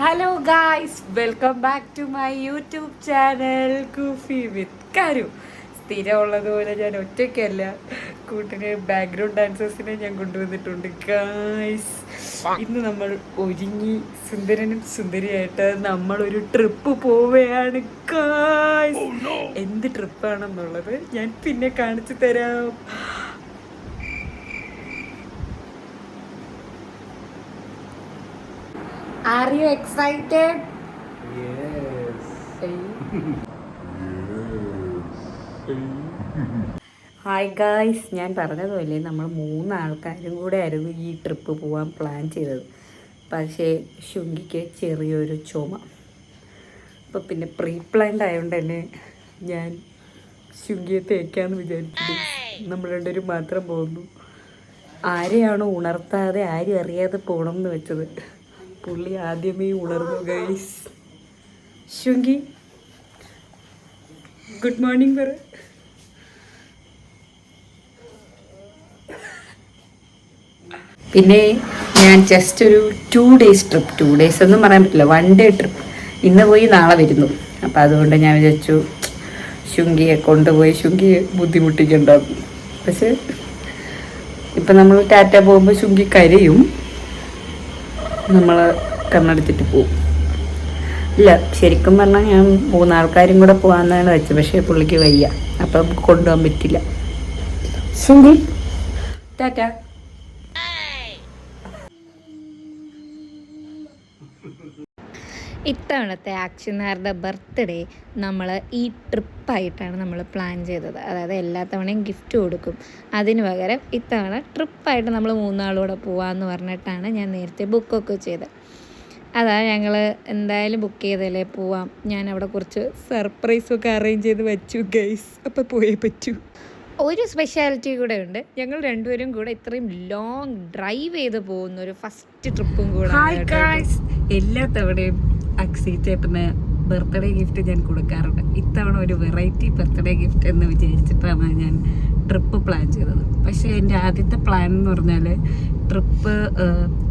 Hello guys, welcome back to my YouTube channel കൂഫി with Karu. സ്ഥിരമുള്ളതുപോലെ ഞാൻ ഒറ്റയ്ക്കല്ല, കൂട്ടിന് ബാക്ക്ഗ്രൗണ്ട് ഡാൻസേഴ്സിനെ ഞാൻ കൊണ്ടുവന്നിട്ടുണ്ട് ഗായ്സ്. ഇന്ന് നമ്മൾ ഒരുങ്ങി സുന്ദരനും സുന്ദരിയായിട്ട് നമ്മളൊരു ട്രിപ്പ് പോവുകയാണ് ഗായ്സ്. എന്ത് ട്രിപ്പാണെന്നുള്ളത് ഞാൻ പിന്നെ കാണിച്ചു തരാം. Are you excited? Yes. Hi guys, ഞാൻ പറഞ്ഞതുപോലെ നമ്മൾ 3 ആൾക്കാരും കൂടെ ആയിരുന്നു ഈ ട്രിപ്പ് പോകാൻ പ്ലാൻ ചെയ്തത്. പക്ഷേ ശുങ്കിക്ക് ചെറിയൊരു ചുമ. അപ്പോൾ പിന്നെ പ്രീ പ്ലാൻഡ് ആയതുകൊണ്ട് തന്നെ ഞാൻ ശുങ്കിയെ തേക്കാമെന്ന് വിചാരിച്ചിട്ട് നമ്മൾ രണ്ടുപേരും മാത്രം പോകുന്നു. ആരെയാണോ ഉണർത്താതെ ആരും അറിയാതെ പോകണം എന്ന് വെച്ചത്, പുള്ളി ആദ്യമേ ഉണർന്നു ഗൈസ്. ശുങ്കി, ഗുഡ് മോർണിംഗ് പറ. പിന്നെ ഞാൻ ജസ്റ്റ് ഒരു 2 days ട്രിപ്പ്, 2 days ഒന്നും പറയാൻ പറ്റില്ല, 1 day ട്രിപ്പ്. ഇന്ന് പോയി നാളെ വരുന്നു. അപ്പോൾ അതുകൊണ്ട് ഞാൻ വിചാരിച്ചു ശുങ്കിയെ കൊണ്ടുപോയി ശുങ്കിയെ ബുദ്ധിമുട്ടിക്കുണ്ടാകും. പക്ഷേ ഇപ്പം നമ്മൾ ടാറ്റ പോകുമ്പോൾ ശുങ്കി കരയും, നമ്മൾ കണ്ണടച്ചിട്ട് പോവും. ഇല്ല, ശരിക്കും പറഞ്ഞാൽ ഞാൻ 3 ആൾക്കാരും കൂടെ പോകാമെന്നാണ് വെച്ചത്. പക്ഷേ പുള്ളിക്ക് വയ്യ, അപ്പം കൊണ്ടുപോകാൻ പറ്റില്ല. ശുങ്കി ടാറ്റ. ഇത്തവണത്തെ ആക്ഷനാരുടെ ബർത്ത്ഡേ നമ്മൾ ഈ ട്രിപ്പായിട്ടാണ് നമ്മൾ പ്ലാൻ ചെയ്തത്. അതായത് എല്ലാ തവണയും ഗിഫ്റ്റ് കൊടുക്കും, അതിന് പകരം ഇത്തവണ ട്രിപ്പായിട്ട് നമ്മൾ 3 ആളൂടെ പോകാമെന്ന് പറഞ്ഞിട്ടാണ് ഞാൻ നേരത്തെ ബുക്കൊക്കെ ചെയ്തത്. അതാ ഞങ്ങൾ എന്തായാലും ബുക്ക് ചെയ്തല്ലേ പോവാം. ഞാൻ അവിടെ കുറച്ച് സർപ്രൈസൊക്കെ അറേഞ്ച് ചെയ്ത് വെച്ചു ഗൈസ്. അപ്പോൾ പോയേ പറ്റൂ. ഒരു സ്പെഷ്യാലിറ്റി കൂടെ ഉണ്ട്, ഞങ്ങൾ രണ്ടുപേരും കൂടെ ഇത്രയും ലോങ് ഡ്രൈവ് ചെയ്ത് പോകുന്ന ഒരു ഫസ്റ്റ് ട്രിപ്പും കൂടെ. എല്ലാ തവണയും അക്സീറ്റേട്ടന് ബർത്ത്ഡേ ഗിഫ്റ്റ് ഞാൻ കൊടുക്കാറുണ്ട്. ഇത്തവണ ഒരു വെറൈറ്റി ബർത്ത്ഡേ ഗിഫ്റ്റ് എന്ന് വിചാരിച്ചിട്ടാണ് ഞാൻ ട്രിപ്പ് പ്ലാൻ ചെയ്തത്. പക്ഷേ എൻ്റെ ആദ്യത്തെ പ്ലാൻ എന്ന് പറഞ്ഞാൽ ട്രിപ്പ്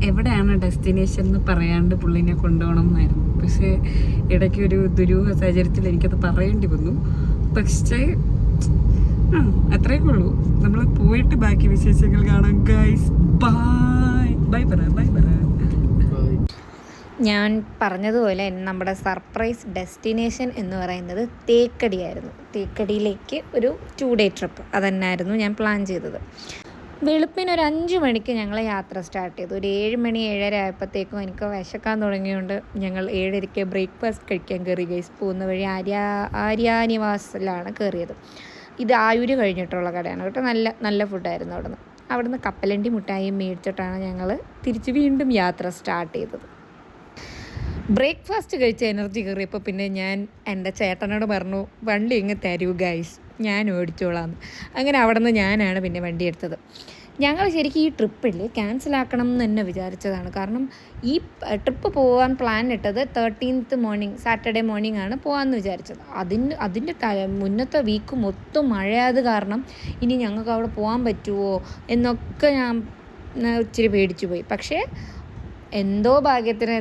എവിടെയാണ് ഡെസ്റ്റിനേഷൻ എന്ന് പറയാണ്ട് പുള്ളിനെ കൊണ്ടുപോകണം എന്നായിരുന്നു. പക്ഷേ ഇടയ്ക്കൊരു ദുരൂഹ സാഹചര്യത്തിൽ എനിക്കത് പറയേണ്ടി വന്നു. പക്ഷേ അത്രയൊക്കെ ഉള്ളൂ. നമ്മൾ പോയിട്ട് ബാക്കി വിശേഷങ്ങൾ കാണാം ഗൈസ്. ബൈ ബൈ പറ, ബൈ പറ. ഞാൻ പറഞ്ഞതുപോലെ നമ്മുടെ സർപ്രൈസ് ഡെസ്റ്റിനേഷൻ എന്ന് പറയുന്നത് തേക്കടിയായിരുന്നു. തേക്കടിയിലേക്ക് ഒരു 2 day ട്രിപ്പ് അതന്നായിരുന്നു ഞാൻ പ്ലാൻ ചെയ്തത്. വെളുപ്പിന് ഒരു 5 മണിക്ക് ഞങ്ങൾ യാത്ര സ്റ്റാർട്ട് ചെയ്തു. ഒരു 7 മണി 7:30 ആയപ്പോഴത്തേക്കും എനിക്ക് വിശക്കാൻ തുടങ്ങിയതുകൊണ്ട് ഞങ്ങൾ 7:30 ബ്രേക്ക്ഫാസ്റ്റ് കഴിക്കാൻ കയറി ഗൈസ്. പോകുന്ന വഴി ആര്യാനിവാസിലാണ് കയറിയത്. ഇത് ആയൂര് കഴിഞ്ഞിട്ടുള്ള കടയാണ് കേട്ടോ. നല്ല ഫുഡായിരുന്നു അവിടുന്ന് കപ്പലണ്ടി മുട്ടായി മേടിച്ചിട്ടാണ് ഞങ്ങൾ തിരിച്ച് വീണ്ടും യാത്ര സ്റ്റാർട്ട് ചെയ്തത്. ബ്രേക്ക്ഫാസ്റ്റ് കഴിച്ച് എനർജി കയറിയപ്പോൾ പിന്നെ ഞാൻ എൻ്റെ ചേട്ടനോട് പറഞ്ഞു, വണ്ടി ഇങ്ങ് തരൂ ഗൈസ്, ഞാൻ ഓടിച്ചോളാം. അങ്ങനെ അവിടെ നിന്ന് ഞാനാണ് പിന്നെ വണ്ടി എടുത്തത്. ഞങ്ങൾ ശരിക്കും ഈ ട്രിപ്പിൽ ക്യാൻസലാക്കണം എന്ന് തന്നെ വിചാരിച്ചതാണ്. കാരണം ഈ ട്രിപ്പ് പോകാൻ പ്ലാൻ ഇട്ടത് 13th മോർണിംഗ്, സാറ്റർഡേ മോർണിംഗ് ആണ് പോകാമെന്ന് വിചാരിച്ചത്. അതിൻ്റെ മുന്നത്തെ വീക്ക് മൊത്തം മഴയായത് കാരണം ഇനി ഞങ്ങൾക്ക് അവിടെ പോകാൻ പറ്റുമോ എന്നൊക്കെ ഞാൻ ഇച്ചിരി പേടിച്ചു പോയി. പക്ഷേ എന്തോ ഭാഗ്യത്തിന്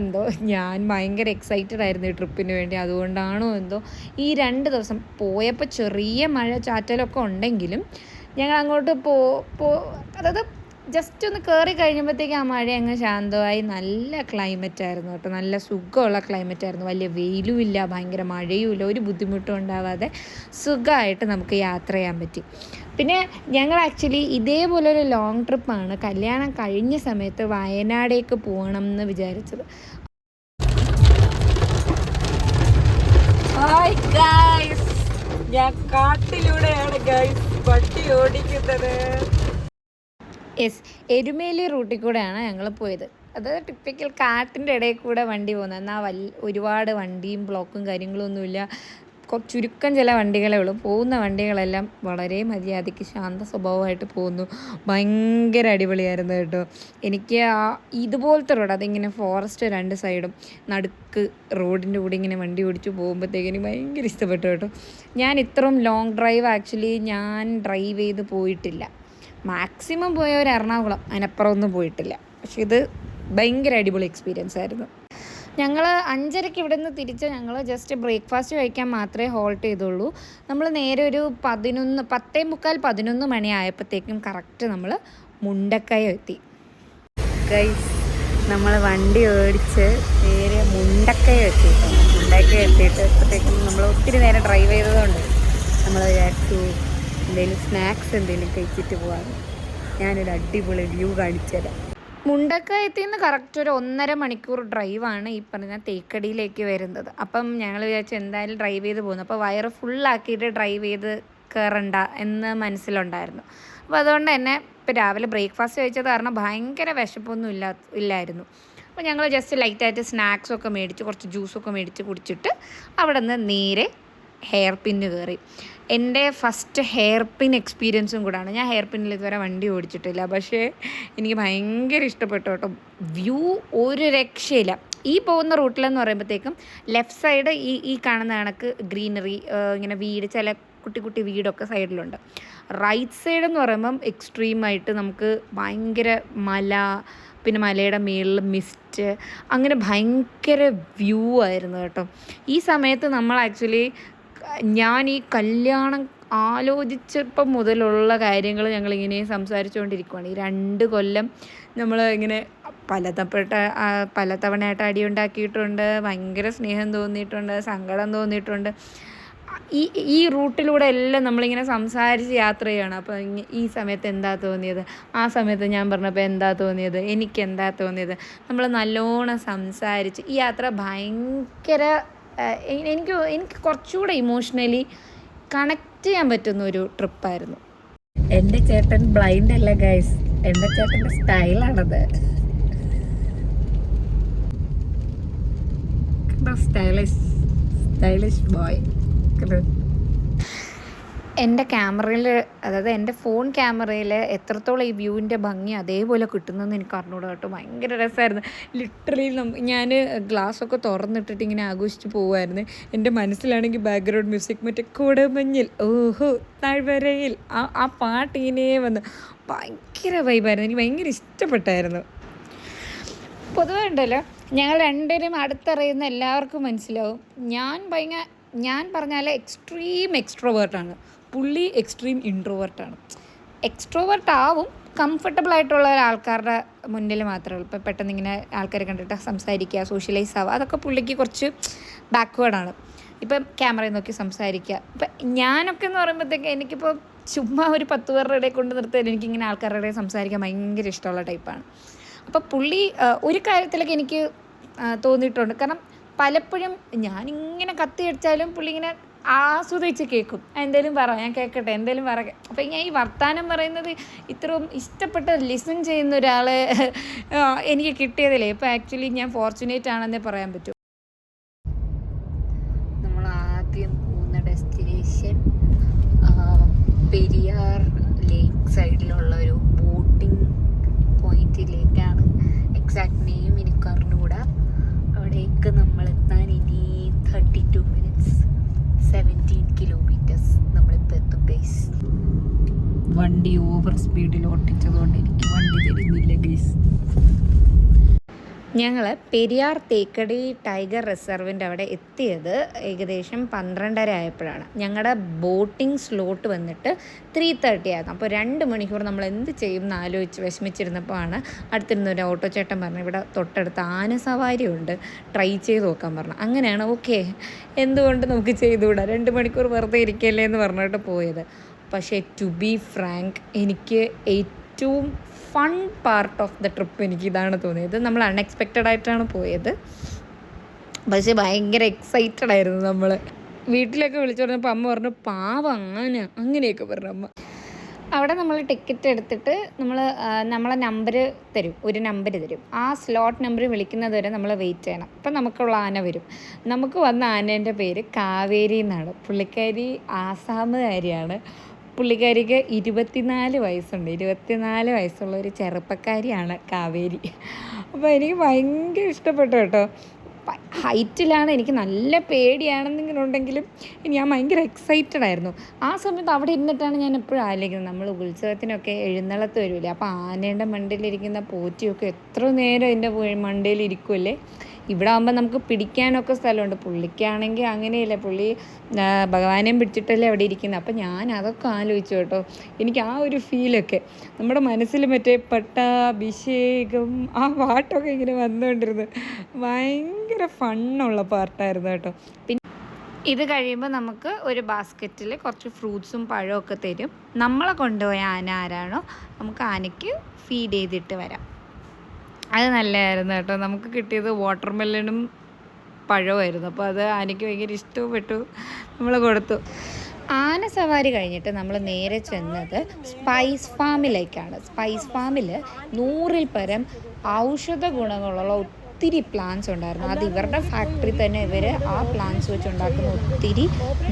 ഞാൻ ഭയങ്കര എക്സൈറ്റഡ് ആയിരുന്നു ഈ ട്രിപ്പിന് വേണ്ടി. അതുകൊണ്ടാണോ എന്തോ ഈ 2 ദിവസം പോയപ്പോൾ ചെറിയ മഴ ചാറ്റലൊക്കെ ഉണ്ടെങ്കിലും ഞങ്ങൾ അങ്ങോട്ട് അതായത് ജസ്റ്റ് ഒന്ന് കയറി കഴിഞ്ഞപ്പോഴത്തേക്ക് ആ മഴ അങ്ങ് ശാന്തമായി. നല്ല ക്ലൈമറ്റ് ആയിരുന്നു കേട്ടോ, നല്ല സുഖമുള്ള ക്ലൈമറ്റ് ആയിരുന്നു. വലിയ വെയിലും ഇല്ല, ഭയങ്കര മഴയും ഇല്ല, ഒരു ബുദ്ധിമുട്ടും ഉണ്ടാവാതെ സുഖമായിട്ട് നമുക്ക് യാത്ര ചെയ്യാൻ പറ്റി. പിന്നെ ഞങ്ങൾ ആക്ച്വലി ഇതേപോലൊരു ലോങ് ട്രിപ്പാണ് കല്യാണം കഴിഞ്ഞ സമയത്ത് വയനാടേക്ക് പോകണം എന്ന് വിചാരിച്ചത്. ഞാൻ കാട്ടിലൂടെയാണ് ഗൈസ് വണ്ടി ഓടിക്കുന്നത്. എരുമേലി റൂട്ടിൽ കൂടെയാണ് ഞങ്ങൾ പോയത്. അത് ടിപ്പിക്കൽ കാട്ടിൻ്റെ ഇടയിൽ കൂടെ വണ്ടി പോകുന്നത്. എന്നാൽ ഒരുപാട് വണ്ടിയും ബ്ലോക്കും കാര്യങ്ങളൊന്നുമില്ല, ചുരുക്കം ചില വണ്ടികളേ ഉള്ളൂ. പോകുന്ന വണ്ടികളെല്ലാം വളരെ മര്യാദയ്ക്ക് ശാന്ത സ്വഭാവമായിട്ട് പോകുന്നു. ഭയങ്കര അടിപൊളിയായിരുന്നു കേട്ടോ. എനിക്ക് ഇതുപോലത്തെ റോഡ്, അതിങ്ങനെ ഫോറസ്റ്റ് 2 സൈഡും നടുക്ക് റോഡിൻ്റെ കൂടെ ഇങ്ങനെ വണ്ടി ഓടിച്ച് പോകുമ്പോഴത്തേക്ക് എനിക്ക് ഭയങ്കര ഇഷ്ടപ്പെട്ടു കേട്ടോ. ഞാൻ ഇത്രയും ലോങ് ഡ്രൈവ് ആക്ച്വലി ഞാൻ ഡ്രൈവ് ചെയ്ത് പോയിട്ടില്ല. മാക്സിമം പോയ ഒരു എറണാകുളം, അതിനപ്പുറം ഒന്നും പോയിട്ടില്ല. പക്ഷെ ഇത് ഭയങ്കര അടിപൊളി എക്സ്പീരിയൻസ് ആയിരുന്നു. ഞങ്ങൾ 5:30 ഇവിടെ നിന്ന് തിരിച്ച് ഞങ്ങൾ ജസ്റ്റ് ബ്രേക്ക്ഫാസ്റ്റ് കഴിക്കാൻ മാത്രമേ ഹോൾട്ട് ചെയ്തുള്ളൂ. നമ്മൾ നേരെ ഒരു 10:45-11 മണി ആയപ്പോഴത്തേക്കും കറക്റ്റ് നമ്മൾ മുണ്ടക്കയം എത്തി. ഗൈസ്, നമ്മൾ വണ്ടി ഓടിച്ച് നേരെ മുണ്ടക്കയം എത്തിയിട്ടുണ്ട്. മുണ്ടക്കയം എത്തിയിട്ട് ഇപ്പോഴത്തേക്കും നമ്മൾ ഒത്തിരി നേരം ഡ്രൈവ് ചെയ്തതുകൊണ്ട് നമ്മൾ വിചാരിച്ചു എന്തെങ്കിലും സ്നാക്സ് എന്തെങ്കിലും കഴിച്ചിട്ട് പോകാം. ഞാനൊരു അടിപൊളി വ്യൂ കാണിച്ചു തരാം. മുണ്ടക്കയത്തിൽ നിന്ന് കറക്റ്റ് ഒരു 1.5 മണിക്കൂർ ഡ്രൈവാണ് ഈ പറഞ്ഞ തേക്കടിയിലേക്ക് വരുന്നത്. അപ്പം ഞങ്ങൾ വിചാരിച്ചു എന്തായാലും ഡ്രൈവ് ചെയ്ത് പോകുന്നു, അപ്പോൾ വയറ് ഫുള്ളാക്കിയിട്ട് ഡ്രൈവ് ചെയ്ത് കയറണ്ട എന്ന് മനസ്സിലുണ്ടായിരുന്നു. അപ്പോൾ അതുകൊണ്ട് തന്നെ ഇപ്പോൾ രാവിലെ ബ്രേക്ക്ഫാസ്റ്റ് കഴിച്ചത് കാരണം ഭയങ്കര വിശപ്പൊന്നും ഇല്ലായിരുന്നു. അപ്പോൾ ഞങ്ങൾ ജസ്റ്റ് ലൈറ്റായിട്ട് സ്നാക്സൊക്കെ മേടിച്ച് കുറച്ച് ജ്യൂസൊക്കെ മേടിച്ച് കുടിച്ചിട്ട് അവിടെ നിന്ന് നേരെ ഹെയർ പിന്ന് കയറി. എൻ്റെ ഫസ്റ്റ് ഹെയർ പിൻ എക്സ്പീരിയൻസും കൂടാണ്. ഞാൻ ഹെയർ പിന്നിൽ ഇതുവരെ വണ്ടി ഓടിച്ചിട്ടില്ല, പക്ഷേ എനിക്ക് ഭയങ്കര ഇഷ്ടപ്പെട്ടു കേട്ടോ. വ്യൂ ഒരു രക്ഷയില്ല. ഈ പോകുന്ന റൂട്ടിലെന്ന് പറയുമ്പോഴത്തേക്കും ലെഫ്റ്റ് സൈഡ് ഈ കാണുന്ന കണക്ക് ഗ്രീനറി, ഇങ്ങനെ വീട്, ചില കുട്ടി കുട്ടി വീടൊക്കെ സൈഡിലുണ്ട്. റൈറ്റ് സൈഡ് എന്ന് പറയുമ്പം എക്സ്ട്രീമായിട്ട് നമുക്ക് ഭയങ്കര മല, പിന്നെ മലയുടെ മുകളിൽ മിസ്റ്റ്, അങ്ങനെ ഭയങ്കര വ്യൂ ആയിരുന്നു കേട്ടോ. ഈ സമയത്ത് നമ്മൾ ആക്ച്വലി ഞാൻ ഈ കല്യാണം ആലോചിച്ചപ്പം മുതലുള്ള കാര്യങ്ങൾ ഞങ്ങളിങ്ങനെ സംസാരിച്ചുകൊണ്ടിരിക്കുകയാണ്. ഈ 2 കൊല്ലം നമ്മൾ ഇങ്ങനെ പല തവണയായിട്ട് അടിയുണ്ടാക്കിയിട്ടുണ്ട്, ഭയങ്കര സ്നേഹം തോന്നിയിട്ടുണ്ട്, സങ്കടം തോന്നിയിട്ടുണ്ട്. ഈ റൂട്ടിലൂടെ എല്ലാം നമ്മളിങ്ങനെ സംസാരിച്ച് യാത്ര ചെയ്യണം. അപ്പോൾ ഈ സമയത്ത് എന്താ തോന്നിയത്, ആ സമയത്ത് ഞാൻ പറഞ്ഞപ്പോൾ എന്താ തോന്നിയത്, എനിക്കെന്താ തോന്നിയത്, നമ്മൾ നല്ലോണം സംസാരിച്ച് ഈ യാത്ര ഭയങ്കര എനിക്ക് കുറച്ചുകൂടെ ഇമോഷണലി കണക്ട് ചെയ്യാൻ പറ്റുന്ന ഒരു ട്രിപ്പായിരുന്നു. എൻ്റെ ചേട്ടൻ ബ്ലൈൻഡ് അല്ല ഗൈസ്, എൻ്റെ ചേട്ടൻ്റെ സ്റ്റൈലാണത്. Stylish boy. എൻ്റെ ക്യാമറയിൽ, അതായത് എൻ്റെ ഫോൺ ക്യാമറയിൽ എത്രത്തോളം ഈ വ്യൂവിൻ്റെ ഭംഗി അതേപോലെ കിട്ടുന്നതെന്ന് എനിക്ക് അറിഞ്ഞൂടാ കേട്ടോ. ഭയങ്കര രസമായിരുന്നു. ലിറ്ററലി ഞാൻ ഗ്ലാസ്സൊക്കെ തുറന്നിട്ടിട്ട് ഇങ്ങനെ ആഘോഷിച്ച് പോകുമായിരുന്നു. എൻ്റെ മനസ്സിലാണെങ്കിൽ ബാക്ക്ഗ്രൗണ്ട് മ്യൂസിക് മറ്റേ കോടമഞ്ഞിൽ ഓഹോ താഴ്വരയിൽ ആ പാട്ട് ഇങ്ങനെ വന്ന് ഭയങ്കര വൈബായിരുന്നു. എനിക്ക് ഭയങ്കര ഇഷ്ടപ്പെട്ടായിരുന്നു. പൊതുവേ ഉണ്ടല്ലോ, ഞങ്ങൾ രണ്ടുപേരും അടുത്തറിയുന്ന എല്ലാവർക്കും മനസ്സിലാവും, ഞാൻ പറഞ്ഞാൽ എക്സ്ട്രീം എക്സ്ട്രോവേർട്ടാണ്, പുള്ളി എക്സ്ട്രീം ഇൻട്രോവേർട്ടാണ്. എക്സ്ട്രോവേർട്ട് ആവും കംഫർട്ടബിൾ ആയിട്ടുള്ള ആൾക്കാരുടെ മുന്നിൽ മാത്രമേ ഉള്ളൂ. ഇപ്പോൾ പെട്ടെന്ന് ഇങ്ങനെ ആൾക്കാരെ കണ്ടിട്ട് സംസാരിക്കുക, സോഷ്യലൈസ് ആവുക, അതൊക്കെ പുള്ളിക്ക് കുറച്ച് ബാക്ക്വേർഡാണ്. ഇപ്പം ക്യാമറയിൽ നോക്കി സംസാരിക്കുക. ഇപ്പം ഞാനൊക്കെ എന്ന് പറയുമ്പോഴത്തേക്ക് എനിക്കിപ്പോൾ ചുമ്മാ ഒരു 10 പേരുടെ ഇടയിൽ കൊണ്ട് നിർത്തിയാൽ എനിക്കിങ്ങനെ ആൾക്കാരുടെ ഇടയിൽ സംസാരിക്കാൻ ഭയങ്കര ഇഷ്ടമുള്ള ടൈപ്പാണ്. അപ്പോൾ പുള്ളി ഒരു കാര്യത്തിലൊക്കെ എനിക്ക് തോന്നിയിട്ടുണ്ട്. കാരണം പലപ്പോഴും ഞാനിങ്ങനെ കത്തി അടിച്ചാലും പുള്ളി ഇങ്ങനെ ആസ്വദിച്ച് കേൾക്കും. എന്തേലും പറ, ഞാൻ കേൾക്കട്ടെ, എന്തേലും പറയാം. അപ്പം ഞാൻ ഈ വർത്താനം പറയുന്നത് ഇത്രയും ഇഷ്ടപ്പെട്ട് ലിസൺ ചെയ്യുന്ന ഒരാളെ എനിക്ക് കിട്ടിയതില്ലേ ഇപ്പോൾ ആക്ച്വലി ഞാൻ ഫോർച്ചുനേറ്റ് ആണെന്നേ പറയാൻ പറ്റൂ. നമ്മൾ ആദ്യം പോകുന്ന ഡെസ്റ്റിനേഷൻ പെരിയാർ ലേക്ക് സൈഡിലുള്ള ഒരു ബോട്ടിംഗ് പോയിന്റിലേക്കാണ്. എക്സാക്ട് നെയിം എനിക്ക് അറിഞ്ഞുകൂടാ. അവിടേക്ക് നമ്മൾ എത്താൻ ഇനി 32 മിനിറ്റ്സ്, 17 കിലോമീറ്റേഴ്സ് നമ്മളിപ്പോൾ എത്തും ഗൈസ്. വണ്ടി ഓവർ സ്പീഡിൽ ഓട്ടിച്ചതുകൊണ്ട് എനിക്ക് വണ്ടി തരുന്നില്ല ഗൈസ്. ഞങ്ങൾ പെരിയാർ തേക്കടി ടൈഗർ റിസർവിൻ്റെ അവിടെ എത്തിയത് ഏകദേശം 12:30 ആയപ്പോഴാണ്. ഞങ്ങളുടെ ബോട്ടിംഗ് സ്ലോട്ട് വന്നിട്ട് 3:30 ആയിരുന്നു. അപ്പോൾ 2 മണിക്കൂർ നമ്മൾ എന്ത് ചെയ്യും എന്ന് ആലോചിച്ച് വിഷമിച്ചിരുന്നപ്പോഴാണ് അടുത്തിരുന്നൊരു ഓട്ടോ ചേട്ടൻ പറഞ്ഞു, ഇവിടെ തൊട്ടടുത്ത് ആന സവാരി ഉണ്ട്, ട്രൈ ചെയ്ത് നോക്കാൻ പറഞ്ഞു. അങ്ങനെയാണ് ഓക്കെ, എന്തുകൊണ്ട് നമുക്ക് ചെയ്തുകൂടാ, 2 മണിക്കൂർ വെറുതെ ഇരിക്കല്ലേ എന്ന് പറഞ്ഞിട്ട് പോയത്. പക്ഷേ ടു ബി ഫ്രാങ്ക്, എനിക്ക് ഏറ്റവും fun part of the trip എനിക്കിതാണ് തോന്നിയത്. നമ്മൾ അൺഎക്സ്പെക്റ്റഡ് ആയിട്ടാണ് പോയത്, പക്ഷേ ഭയങ്കര എക്സൈറ്റഡ് ആയിരുന്നു. നമ്മൾ വീട്ടിലൊക്കെ വിളിച്ചു പറഞ്ഞപ്പോൾ അമ്മ പറഞ്ഞു പാവം അങ്ങനെയൊക്കെ പറഞ്ഞു അമ്മ. അവിടെ നമ്മൾ ടിക്കറ്റ് എടുത്തിട്ട് നമ്മളെ നമ്പർ തരും, ഒരു നമ്പർ തരും. ആ സ്ലോട്ട് നമ്പർ വിളിക്കുന്നത് വരെ നമ്മൾ വെയിറ്റ് ചെയ്യണം. അപ്പം നമുക്കുള്ള ആന വരും. നമുക്ക് വന്ന ആനേൻ്റെ പേര് കാവേരി എന്നാണ്. പുള്ളിക്കാരി ആസാമുകാരിയാണ്. പുള്ളിക്കാരിക്ക് 24 വയസ്സുണ്ട്. 24 വയസ്സുള്ള ഒരു ചെറുപ്പക്കാരിയാണ് കാവേരി. അപ്പോൾ എനിക്ക് ഭയങ്കര ഇഷ്ടപ്പെട്ടു കേട്ടോ. ഹൈറ്റിലാണ്, എനിക്ക് നല്ല പേടിയാണെന്നെങ്കിലുണ്ടെങ്കിലും ഞാൻ ഭയങ്കര എക്സൈറ്റഡ് ആയിരുന്നു. ആ സമയത്ത് അവിടെ ഇരുന്നിട്ടാണ് ഞാൻ എപ്പോഴും ആലോചിക്കുന്നത്, നമ്മൾ ഉത്സവത്തിനൊക്കെ എഴുന്നള്ളത്ത് വരില്ലേ, അപ്പോൾ ആനയുടെ മണ്ടയിലിരിക്കുന്ന പോറ്റിയൊക്കെ എത്ര നേരം എൻ്റെ മണ്ടയിൽ ഇരിക്കുമല്ലേ. ഇവിടെ ആകുമ്പോൾ നമുക്ക് പിടിക്കാനൊക്കെ സ്ഥലമുണ്ട്. പുള്ളിക്കാണെങ്കിൽ അങ്ങനെയല്ല, പുള്ളി ഭഗവാനെയും പിടിച്ചിട്ടല്ലേ അവിടെ ഇരിക്കുന്നത്. അപ്പം ഞാൻ അതൊക്കെ ആലോചിച്ചു കേട്ടോ. എനിക്ക് ആ ഒരു ഫീലൊക്കെ നമ്മുടെ മനസ്സിൽ മറ്റേ പട്ടാഭിഷേകം ആ പാട്ടൊക്കെ ഇങ്ങനെ വന്നുകൊണ്ടിരുന്നു. ഭയങ്കര ഫണ്ണുള്ള പാർട്ടായിരുന്നു കേട്ടോ. പിന്നെ ഇത് കഴിയുമ്പോൾ നമുക്ക് ഒരു ബാസ്ക്കറ്റിൽ കുറച്ച് ഫ്രൂട്ട്സും പഴമൊക്കെ തരും. നമ്മളെ കൊണ്ടുപോയ ആന ആരാണോ നമുക്ക് ആനയ്ക്ക് ഫീഡ് ചെയ്തിട്ട് വരാം. അത് നല്ലതായിരുന്നു കേട്ടോ. നമുക്ക് കിട്ടിയത് വാട്ടർ മെലണും പഴമായിരുന്നു. അപ്പോൾ അത് ആനയ്ക്ക് ഭയങ്കര ഇഷ്ടപ്പെട്ടു, നമ്മൾ കൊടുത്തു. ആന സവാരി കഴിഞ്ഞിട്ട് നമ്മൾ നേരെ ചെന്നത് സ്പൈസ് ഫാമിലേക്കാണ്. സ്പൈസ് ഫാമിൽ 100-ൽ പരം ഔഷധ ഗുണങ്ങളുള്ള ഒത്തിരി പ്ലാന്റ്സ് ഉണ്ടായിരുന്നു. അത് ഇവരുടെ ഫാക്ടറി തന്നെ ഇവർ ആ പ്ലാന്റ്സ് വെച്ചുണ്ടാക്കുന്ന ഒത്തിരി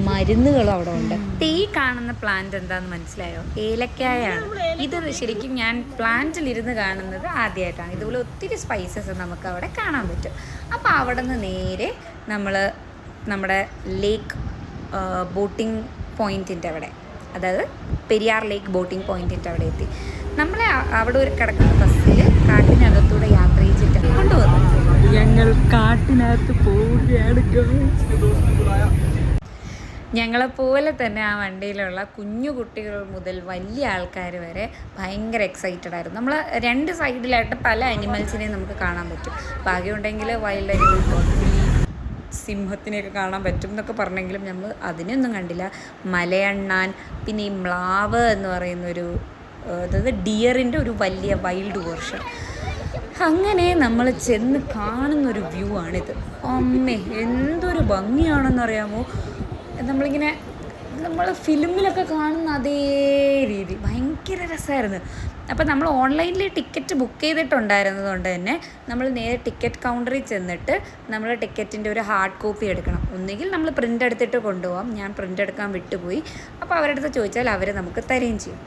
മരുന്നുകളും അവിടെ ഉണ്ട്. ഈ കാണുന്ന പ്ലാന്റ് എന്താണെന്ന് മനസ്സിലായോ? ഏലക്കായാണ്. ഇത് ശരിക്കും ഞാൻ പ്ലാന്റിലിരുന്ന് കാണുന്നത് ആദ്യമായിട്ടാണ്. ഇതുപോലെ ഒത്തിരി സ്പൈസസ് നമുക്ക് അവിടെ കാണാൻ പറ്റും. അപ്പോൾ അവിടെ നിന്ന് നേരെ നമ്മൾ നമ്മുടെ ലേക്ക് ബോട്ടിംഗ് പോയിൻറ്റിൻ്റെ അവിടെ, അതായത് പെരിയാർ ലേക്ക് ബോട്ടിംഗ് പോയിൻറ്റിൻ്റെ അവിടെ എത്തി. നമ്മളെ അവിടെ ഒരു കിടക്കുന്ന ബസ്സിൽ കാട്ടിനകത്തൂടെ യാത്ര ചെയ്തിട്ട് കൊണ്ടുവന്നു. ഞങ്ങൾ കാട്ടിനകത്ത് പോവുകയാണ്. ഞങ്ങളെപ്പോലെ തന്നെ ആ വണ്ടിയിലുള്ള കുഞ്ഞു കുട്ടികൾ മുതൽ വലിയ ആൾക്കാർ വരെ ഭയങ്കര എക്സൈറ്റഡ് ആയിരുന്നു. നമ്മൾ 2 സൈഡിലായിട്ട് പല അനിമൽസിനെയും നമുക്ക് കാണാൻ പറ്റും. ഭാഗ്യമുണ്ടെങ്കിൽ വൈൽഡ് അനിമൽ സിംഹത്തിനെയൊക്കെ കാണാൻ പറ്റും എന്നൊക്കെ പറഞ്ഞെങ്കിലും നമ്മൾ അതിനെയൊന്നും കണ്ടില്ല. മലയണ്ണാൻ, പിന്നെ ഈ മ്ലാവ് എന്ന് പറയുന്നൊരു, അതായത് ഡിയറിൻ്റെ ഒരു വലിയ വൈൽഡ് വേർഷൻ. അങ്ങനെ നമ്മൾ ചെന്ന് കാണുന്നൊരു വ്യൂ ആണിത്. അമ്മേ എന്തൊരു ഭംഗിയാണെന്നറിയാമോ! നമ്മളിങ്ങനെ നമ്മൾ ഫിലിമിലൊക്കെ കാണുന്ന അതേ രീതി, ഭയങ്കര രസമായിരുന്നു. അപ്പോൾ നമ്മൾ ഓൺലൈനിൽ ടിക്കറ്റ് ബുക്ക് ചെയ്തിട്ടുണ്ടായിരുന്നത് കൊണ്ട് തന്നെ നമ്മൾ നേരെ ടിക്കറ്റ് കൗണ്ടറിൽ ചെന്നിട്ട് നമ്മൾ ടിക്കറ്റിൻ്റെ ഒരു ഹാർഡ് കോപ്പി എടുക്കണം. ഒന്നുകിൽ നമ്മൾ പ്രിൻ്റ് എടുത്തിട്ട് കൊണ്ടുപോകാം. ഞാൻ പ്രിൻ്റ് എടുക്കാൻ വിട്ടുപോയി. അപ്പോൾ അവരുടെ അടുത്ത് ചോദിച്ചാൽ അവർ നമുക്ക് തരുകയും ചെയ്യും.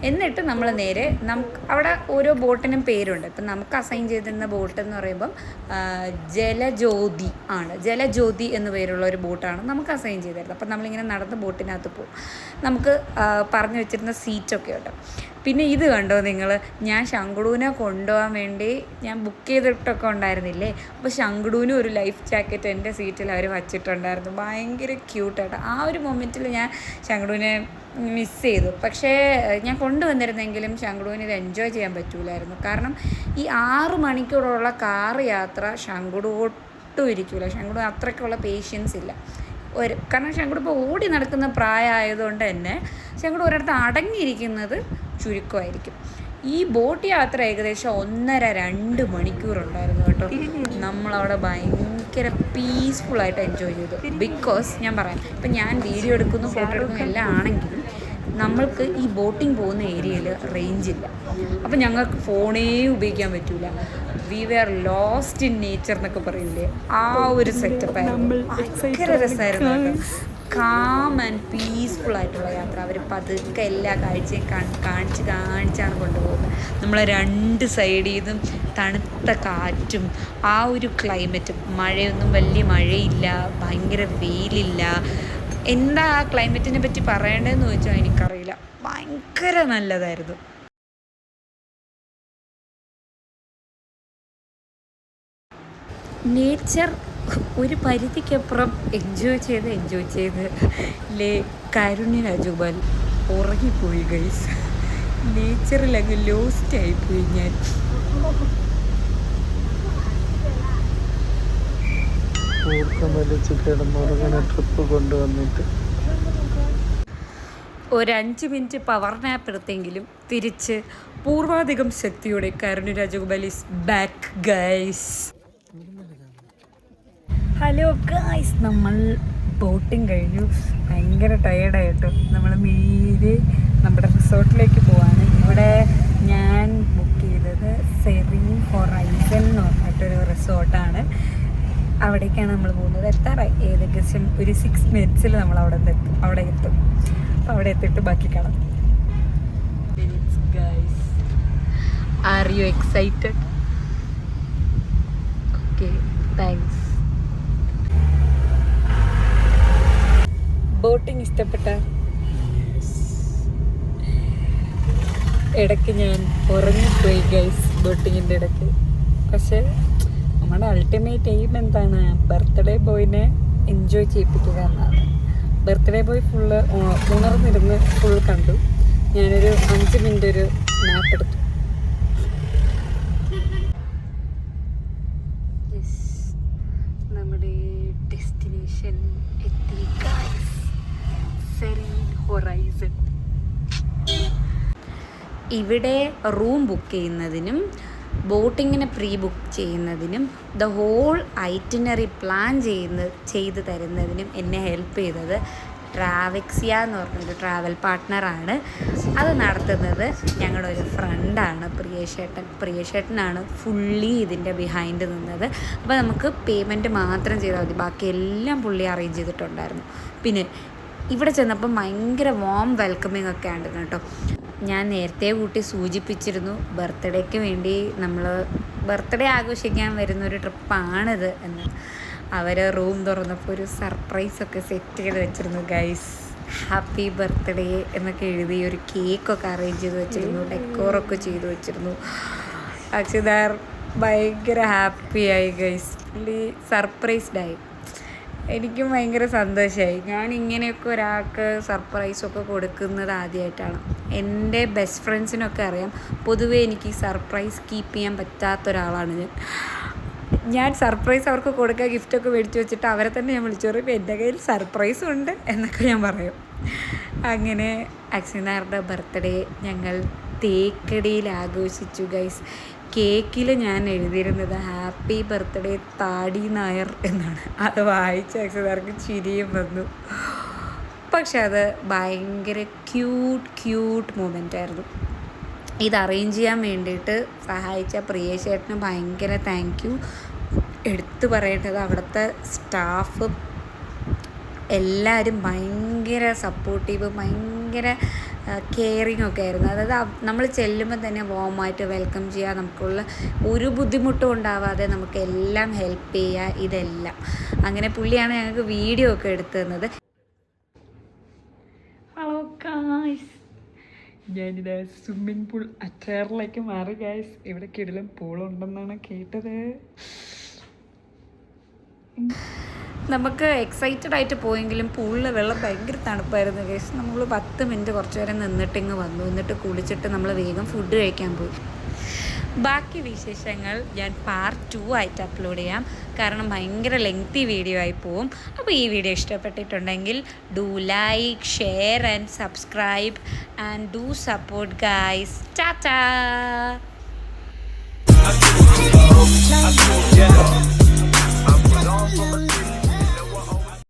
എന്നിട്ട് നമ്മൾ നേരെ നമുക്ക് അവിടെ ഓരോ ബോട്ടിനും പേരുണ്ട്. ഇപ്പം നമുക്ക് അസൈൻ ചെയ്തിരുന്ന ബോട്ട് എന്ന് പറയുമ്പം ജലജ്യോതി ആണ്. ജലജ്യോതി എന്ന് പേരുള്ള ഒരു ബോട്ടാണ് നമുക്ക് അസൈൻ ചെയ്തിരുന്നത്. അപ്പം നമ്മളിങ്ങനെ നടന്ന് ബോട്ടിനകത്ത് പോകും. നമുക്ക് പറഞ്ഞു വെച്ചിരുന്ന സീറ്റൊക്കെ ഉണ്ട്. പിന്നെ ഇത് കണ്ടോ നിങ്ങൾ, ഞാൻ ശങ്കുടൂനെ കൊണ്ടുപോകാൻ വേണ്ടി ഞാൻ ബുക്ക് ചെയ്തിട്ടൊക്കെ ഉണ്ടായിരുന്നില്ലേ, അപ്പോൾ ശങ്കുടൂനും ഒരു ലൈഫ് ജാക്കറ്റ് എൻ്റെ സീറ്റിൽ അവർ വച്ചിട്ടുണ്ടായിരുന്നു. ഭയങ്കര ക്യൂട്ടായിട്ട് ആ ഒരു മൊമെൻറ്റിൽ ഞാൻ ശങ്കുടൂനെ മിസ് ചെയ്തു. പക്ഷേ ഞാൻ കൊണ്ടുവന്നിരുന്നെങ്കിലും ശങ്കുടൂന് ഇത് എൻജോയ് ചെയ്യാൻ പറ്റൂലായിരുന്നു. കാരണം ഈ 6 മണിക്കൂറുള്ള കാറ് യാത്ര ശങ്കുടു ഒട്ടും ഇരിക്കില്ല. ശങ്കുടു അത്രയ്ക്കുള്ള പേഷ്യൻസ് ഇല്ല. കാരണം ശങ്കുടു ഇപ്പോൾ ഓടി നടക്കുന്ന പ്രായമായതുകൊണ്ട് തന്നെ ശങ്കുടു ഒരിടത്ത് അടങ്ങിയിരിക്കുന്നത് ചുരുക്കമായിരിക്കും. ഈ ബോട്ട് യാത്ര ഏകദേശം 1.5-2 മണിക്കൂറുണ്ടായിരുന്നു കേട്ടോ. നമ്മളവിടെ ഭയങ്കര പീസ്ഫുള്ളായിട്ട് എൻജോയ് ചെയ്തു. ബിക്കോസ് ഞാൻ പറയാം, ഇപ്പം ഞാൻ വീഡിയോ എടുക്കുന്നു, ഫോട്ടോ എടുക്കുന്നു എല്ലാം ആണെങ്കിലും നമ്മൾക്ക് ഈ ബോട്ടിങ് പോകുന്ന ഏരിയയിൽ റേഞ്ചില്ല. അപ്പം ഞങ്ങൾക്ക് ഫോണേ ഉപയോഗിക്കാൻ പറ്റില്ല. We were lost in nature എന്നൊക്കെ പറയില്ലേ, ആ ഒരു സെറ്റപ്പായിരുന്നു. ഭയങ്കര രസമായിരുന്നു കേട്ടോ. കാം ആൻഡ് പീസ്ഫുൾ ആയിട്ടുള്ള യാത്ര. അവർ പതുക്കെ എല്ലാ കാഴ്ചയും കാണിച്ചാണ് കൊണ്ടുപോകുന്നത്. നമ്മളെ 2 സൈഡിൽ നിന്നും തണുത്ത കാറ്റും ആ ഒരു ക്ലൈമറ്റും. മഴയൊന്നും വലിയ മഴയില്ല, ഭയങ്കര വെയിലില്ല. എന്താ ആ ക്ലൈമറ്റിനെ പറ്റി പറയേണ്ടതെന്ന് ചോദിച്ചാൽ എനിക്കറിയില്ല. ഭയങ്കര നല്ലതായിരുന്നു. നേച്ചർ ഒരു പരിധിക്കപ്പുറം എൻജോയ് ചെയ്ത് കാരുണ്യ രാജഗോപാൽ ഉറങ്ങിപ്പോയി ഗൈസ്. നേച്ചറിൽ അങ്ങ് ലോസ്റ്റ് ആയിപ്പോയി ഞാൻ. ട്രിപ്പ് കൊണ്ടുവന്നിട്ട് ഒരു 5 മിനിറ്റ് പവർ നാപ്പ് എടുത്തെങ്കിലും തിരിച്ച് പൂർവാധികം ശക്തിയോടെ Karunya Rajagopal is back guys. Hello guys, നമ്മൾ ബോട്ടിങ് കഴിഞ്ഞു. ഭയങ്കര ടയേർഡായിട്ടു. നമ്മൾ നേരെ നമ്മുടെ റിസോർട്ടിലേക്ക് പോവാണ്. ഇവിടെ ഞാൻ ബുക്ക് ചെയ്തത് സെറി ഹൊറൈസൺ എന്ന് പറഞ്ഞിട്ടൊരു റിസോർട്ടാണ്. അവിടേക്കാണ് നമ്മൾ പോകുന്നത്. എത്താറായി, ഏകദേശം ഒരു 6 മിനിറ്റ്സിൽ നമ്മൾ അവിടെ എത്തും. അപ്പോൾ അവിടെ എത്തിയിട്ട് ബാക്കി കാണാം. Guys, are you excited? Okay, thanks. Boating ഇഷ്ടപ്പെട്ട? ഇടയ്ക്ക് ഞാൻ ഉറങ്ങിപ്പോയി ഗൈസ് ബോട്ടിങ്ങിൻ്റെ ഇടയ്ക്ക്. പക്ഷേ നമ്മുടെ അൾട്ടിമേറ്റ് എയിം എന്താണ്? ബർത്ത്ഡേ ബോയിനെ എൻജോയ് ചെയ്യിപ്പിക്കുക എന്നാണ്. ബർത്ത്ഡേ ബോയ് ഫുള്ള് ഉണർന്നിരുന്ന് ഫുൾ കണ്ടു. ഞാനൊരു 5 മിനിറ്റ് ഒരു നാപ്പ് എടുത്തു. നമ്മുടെ ഡെസ്റ്റിനേഷൻ എത്തി ഗൈസ്. Serene horizon. ഇവിടെ റൂം ബുക്ക് ചെയ്യുന്നതിനും ബോട്ടിങ്ങിന് പ്രീ ബുക്ക് ചെയ്യുന്നതിനും ദ ഹോൾ ഐറ്റിനറി പ്ലാൻ ചെയ്ത് തരുന്നതിനും എന്നെ ഹെൽപ്പ് ചെയ്തത് ട്രാവെക്സിയ എന്ന് പറഞ്ഞൊരു ട്രാവൽ പാർട്ട്ണറാണ്. അത് നടത്തുന്നത് ഞങ്ങളുടെ ഒരു ഫ്രണ്ടാണ്, പ്രിയശേട്ടനാണ് ഫുള്ളി ഇതിൻ്റെ ബിഹൈൻഡ് നിന്നത്. അപ്പോൾ നമുക്ക് പേയ്മെൻറ്റ് മാത്രം ചെയ്താൽ മതി, ബാക്കി എല്ലാം പുള്ളി അറേഞ്ച് ചെയ്തിട്ടുണ്ടായിരുന്നു. പിന്നെ ഇവിടെ ചെന്നപ്പോൾ ഭയങ്കര വാം വെൽക്കമിങ് ഒക്കെ ആയിരുന്നു കേട്ടോ. ഞാൻ നേരത്തെ കൂട്ടി സൂചിപ്പിച്ചിരുന്നു ബർത്ത്ഡേക്ക് വേണ്ടി നമ്മൾ ബർത്ത്ഡേ ആഘോഷിക്കാൻ വരുന്നൊരു ട്രിപ്പാണിത് എന്ന്. അവർ റൂം തുറന്നപ്പോൾ ഒരു സർപ്രൈസൊക്കെ സെറ്റ് ചെയ്ത് വെച്ചിരുന്നു ഗൈസ്. ഹാപ്പി ബർത്ത്ഡേ എന്നൊക്കെ എഴുതി ഒരു കേക്കൊക്കെ അറേഞ്ച് ചെയ്ത് വെച്ചിരുന്നു, ഡെക്കോറൊക്കെ ചെയ്ത് വെച്ചിരുന്നു. അക്ഷിതാർ ഭയങ്കര ഹാപ്പിയായി ഗൈസ്, പുള്ളി സർപ്രൈസ്ഡായി. എനിക്കും ഭയങ്കര സന്തോഷമായി. ഞാൻ ഇങ്ങനെയൊക്കെ ഒരാൾക്ക് സർപ്രൈസൊക്കെ കൊടുക്കുന്നത് ആദ്യമായിട്ടാണ്. എൻ്റെ ബെസ്റ്റ് ഫ്രണ്ട്സിനൊക്കെ അറിയാം, പൊതുവേ എനിക്ക് സർപ്രൈസ് കീപ്പ് ചെയ്യാൻ പറ്റാത്തൊരാളാണ് ഞാൻ. സർപ്രൈസ് അവർക്ക് കൊടുക്കുക, ഗിഫ്റ്റൊക്കെ മേടിച്ച് വെച്ചിട്ട് അവരെ തന്നെ ഞാൻ വിളിച്ചു പറയും എൻ്റെ കയ്യിൽ സർപ്രൈസും ഉണ്ട് എന്നൊക്കെ ഞാൻ പറയും. അങ്ങനെ അക്ഷിനാറുടെ ബർത്ത്ഡേ ഞങ്ങൾ തേക്കടിയിൽ ആഘോഷിച്ചു ഗൈസ്. കേക്കിൽ ഞാൻ എഴുതിയിരുന്നത് ഹാപ്പി ബർത്ത്ഡേ താടി നായർ എന്നാണ്. അത് വായിച്ച അക്ഷിതാർക്ക് ചിരിയും വന്നു. പക്ഷെ അത് ഭയങ്കര ക്യൂട്ട് മൊമെൻ്റ് ആയിരുന്നു. ഇത് അറേഞ്ച് ചെയ്യാൻ വേണ്ടിയിട്ട് സഹായിച്ച പ്രിയശേട്ടന് ഭയങ്കര താങ്ക് യു. എടുത്തു പറയേണ്ടത് അവിടുത്തെ സ്റ്റാഫ് എല്ലാവരും ഭയങ്കര സപ്പോർട്ടീവ്, ഭയങ്കര കെയറിങ് ഒക്കെ ആയിരുന്നു. അതായത് നമ്മൾ ചെല്ലുമ്പോൾ തന്നെ വാമായിട്ട് വെൽക്കം ചെയ്യുക, നമുക്കുള്ള ഒരു ബുദ്ധിമുട്ടും ഉണ്ടാവാതെ നമുക്ക് എല്ലാം ഹെൽപ്പ് ചെയ്യുക, ഇതെല്ലാം. അങ്ങനെ പുള്ളിയാണ് ഞങ്ങൾക്ക് വീഡിയോ ഒക്കെ എടുത്തു തന്നത്. ഹലോ ഗായ്സ്, ഞാനിത് സ്വിമ്മിങ് പൂൾ അറ്റയറിലേക്ക് മാറി ഗായ്സ്. ഇവിടെ കിടിലം പൂളുണ്ടെന്നാണ് കേട്ടത്. നമുക്ക് എക്സൈറ്റഡ് ആയിട്ട് പോയെങ്കിലും പൂളിൽ വെള്ളം ഭയങ്കര തണുപ്പായിരുന്നു ഗൈസ്. നമ്മൾ 10 മിനിറ്റ് കുറച്ച് നേരം നിന്നിട്ടിങ്ങ് വന്നു. എന്നിട്ട് കുളിച്ചിട്ട് നമ്മൾ വേഗം ഫുഡ് കഴിക്കാൻ പോയി. ബാക്കി വിശേഷങ്ങൾ ഞാൻ പാർട്ട് 2 ആയിട്ട് അപ്ലോഡ് ചെയ്യാം, കാരണം ഭയങ്കര ലെങ്തി വീഡിയോ ആയി പോവും. അപ്പോൾ ഈ വീഡിയോ ഇഷ്ടപ്പെട്ടിട്ടുണ്ടെങ്കിൽ do like, share and subscribe and do support guys. Tata.